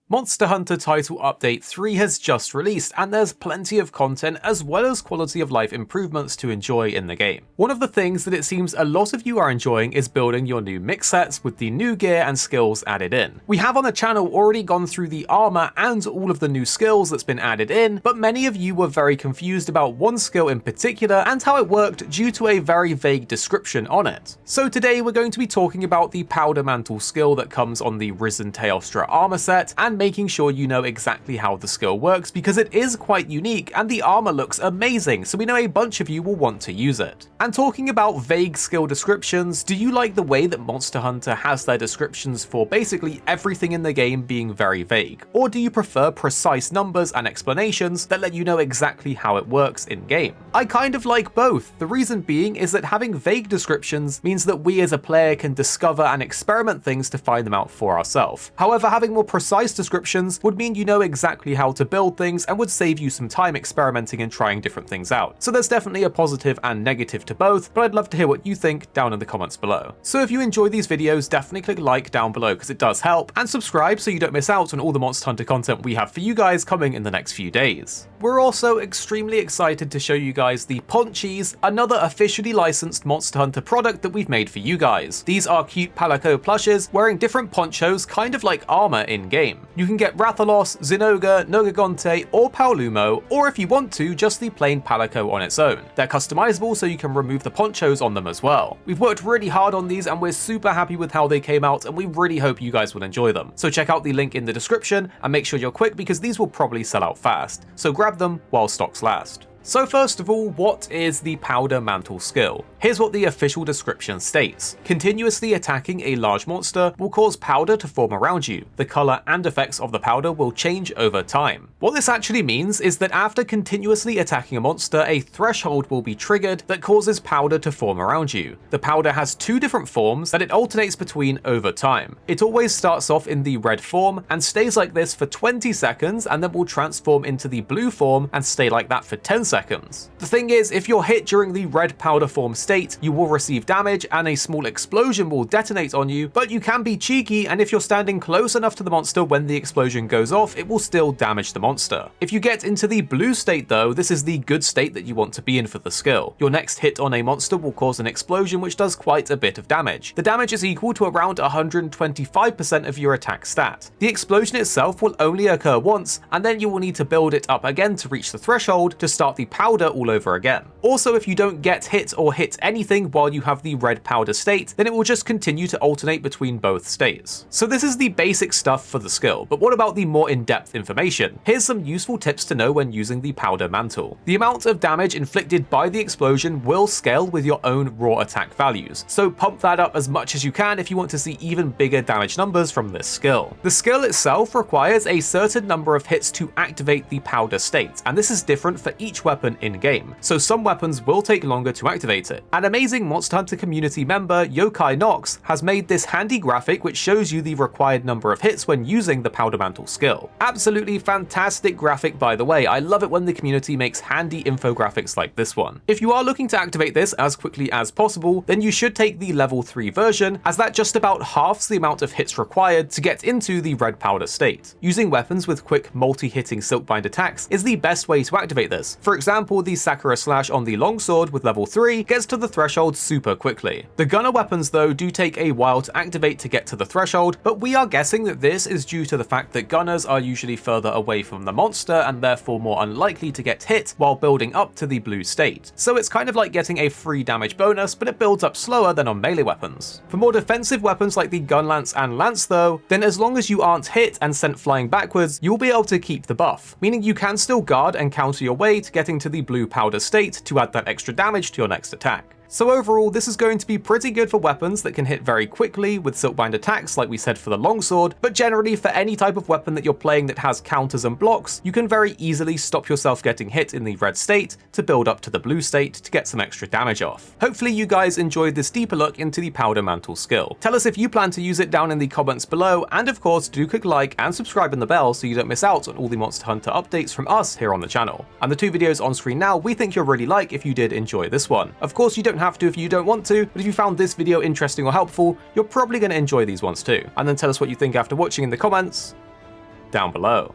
Monster Hunter Title Update 3 has just released, and there's plenty of content as well as quality of life improvements to enjoy in the game. One of the things that it seems a lot of you are enjoying is building your new mix sets with the new gear and skills added in. We have on the channel already gone through the armor and all of the new skills that's been added in, but many of you were very confused about one skill in particular and how it worked due to a very vague description on it. So today we're going to be talking about the Powder Mantle skill that comes on the Risen Teostra armor set, and making sure you know exactly how the skill works because it is quite unique and the armor looks amazing, so we know a bunch of you will want to use it. And talking about vague skill descriptions, do you like the way that Monster Hunter has their descriptions for basically everything in the game being very vague? Or do you prefer precise numbers and explanations that let you know exactly how it works in game? I kind of like both. The reason being is that having vague descriptions means that we as a player can discover and experiment things to find them out for ourselves. However, having more precise descriptions would mean you know exactly how to build things and would save you some time experimenting and trying different things out. So there's definitely a positive and negative to both, but I'd love to hear what you think down in the comments below. So if you enjoy these videos, definitely click like down below because it does help, and subscribe so you don't miss out on all the Monster Hunter content we have for you guys coming in the next few days. We're also extremely excited to show you guys the Ponchies, another officially licensed Monster Hunter product that we've made for you guys. These are cute Palico plushes wearing different ponchos kind of like armor in game. You can get Rathalos, Zinogre, Nogagonte, or Paolumo, or if you want to, just the plain Palico on its own. They're customizable so you can remove the ponchos on them as well. We've worked really hard on these and we're super happy with how they came out, and we really hope you guys will enjoy them. So check out the link in the description and make sure you're quick because these will probably sell out fast. So grab them while stocks last. So first of all, what is the Powder Mantle skill? Here's what the official description states. Continuously attacking a large monster will cause powder to form around you. The color and effects of the powder will change over time. What this actually means is that after continuously attacking a monster, a threshold will be triggered that causes powder to form around you. The powder has two different forms that it alternates between over time. It always starts off in the red form and stays like this for 20 seconds and then will transform into the blue form and stay like that for 10 seconds. The thing is, if you're hit during the red powder form state, you will receive damage and a small explosion will detonate on you, but you can be cheeky, and if you're standing close enough to the monster when the explosion goes off, it will still damage the monster. If you get into the blue state though, this is the good state that you want to be in for the skill. Your next hit on a monster will cause an explosion which does quite a bit of damage. The damage is equal to around 125% of your attack stat. The explosion itself will only occur once, and then you will need to build it up again to reach the threshold to start the powder all over again. Also, if you don't get hit or hit anything while you have the red powder state, then it will just continue to alternate between both states. So this is the basic stuff for the skill, but what about the more in-depth information? Here's some useful tips to know when using the Powder Mantle. The amount of damage inflicted by the explosion will scale with your own raw attack values, so pump that up as much as you can if you want to see even bigger damage numbers from this skill. The skill itself requires a certain number of hits to activate the powder state, and this is different for each weapon in-game, so some weapons will take longer to activate it. An amazing Monster Hunter community member, Yokai Nox, has made this handy graphic which shows you the required number of hits when using the Powder Mantle skill. Absolutely fantastic graphic, by the way. I love it when the community makes handy infographics like this one. If you are looking to activate this as quickly as possible, then you should take the level 3 version, as that just about halves the amount of hits required to get into the red powder state. Using weapons with quick multi-hitting silkbind attacks is the best way to activate this. For example, the Sakura Slash on the longsword with level 3 gets to the threshold super quickly. The gunner weapons though do take a while to activate to get to the threshold, but we are guessing that this is due to the fact that gunners are usually further away from the monster and therefore more unlikely to get hit while building up to the blue state. So it's kind of like getting a free damage bonus, but it builds up slower than on melee weapons. For more defensive weapons like the gun lance and lance though, then as long as you aren't hit and sent flying backwards, you'll be able to keep the buff, meaning you can still guard and counter your way to getting to the blue powder state to add that extra damage to your next attack. So overall, this is going to be pretty good for weapons that can hit very quickly with silkbind attacks like we said for the longsword, but generally for any type of weapon that you're playing that has counters and blocks, you can very easily stop yourself getting hit in the red state to build up to the blue state to get some extra damage off. Hopefully you guys enjoyed this deeper look into the Powder Mantle skill. Tell us if you plan to use it down in the comments below, and of course do click like and subscribe in the bell so you don't miss out on all the Monster Hunter updates from us here on the channel. And the two videos on screen now we think you'll really like if you did enjoy this one. Of course you don't have to if you don't want to, but if you found this video interesting or helpful, you're probably going to enjoy these ones too. And then tell us what you think after watching in the comments down below.